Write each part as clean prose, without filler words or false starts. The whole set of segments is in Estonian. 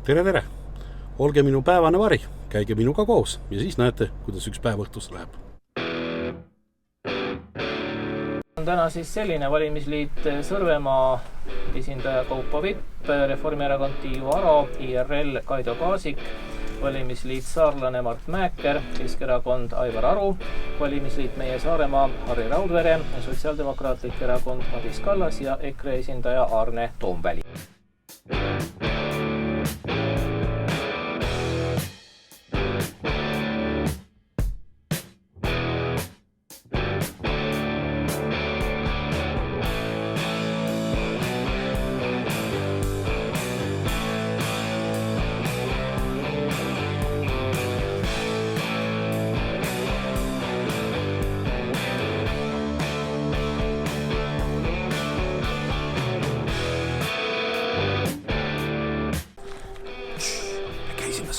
Tere, tere! Olge minu päevane vari, käige minuga koos ja siis näete, kuidas üks päev õhtus läheb. On täna siis selline valimisliit Sõrvemaa esindaja Kaupo Vipp, Reformierakond Tiiu Aro, IRL Kaido Kaasik, valimisliit Saarlane Mart Mäeker, Keskerakond Aivar Aru, valimisliit Meie Saaremaa Harri Raudvere, Sotsiaaldemokraatlik erakond Madis Kallas ja EKRE esindaja Arne Toomväli.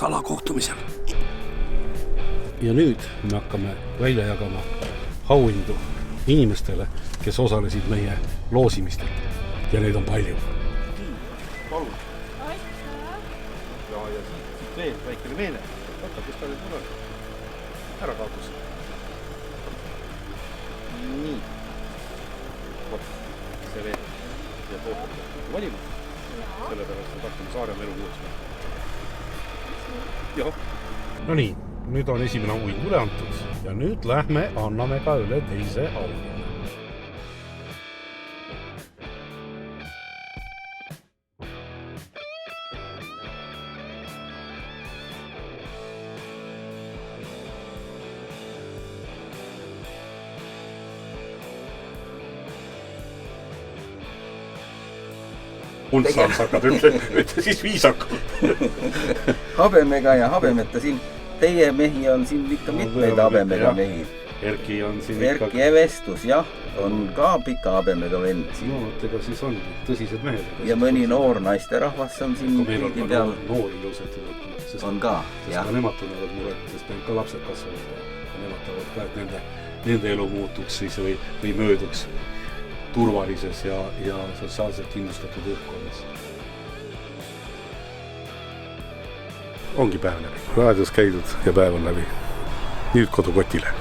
Salakohtumisel. Ja nüüd me hakkame välja jagama auhindu inimestele, kes osalesid meie loosimistel. Ja neid on palju. Palun. Ja siit veel väikene meene. Võtta, kus ta nüüd tuleb. Ära kaotus. Nii. Võtta. See veel. Ja tootab valima. Sellepärast, et hakkame Saaremaa elu uuesti. No nii, nüüd on esimene auhind üle antud ja nüüd lähme anname ka üle teise auhindu. Uldsals hakkad, ütle siis viisakult. Habemega ja habemeta siin. Teie mehi on siin ikka mitmeid habemega mehi. Erki on siin Erki Evestus, jah, on ka pika habemega vend siin. No, ega siis on tõsised mehed. Ja mõni noor naisterahvas on siin pildi peal. Noori ilusad. On ka, jah. Sest nemad tunnevad muret, sest neil ka lapsed kasvavad ja nemad tahavad ka, et nende elu muutuks siis või mööduks turvalises ja sotsiaalselt kindlustatud õhkkonnas. Ongi päev läbi. Raadios käidud ja päev on läbi. Nüüd kodukotile.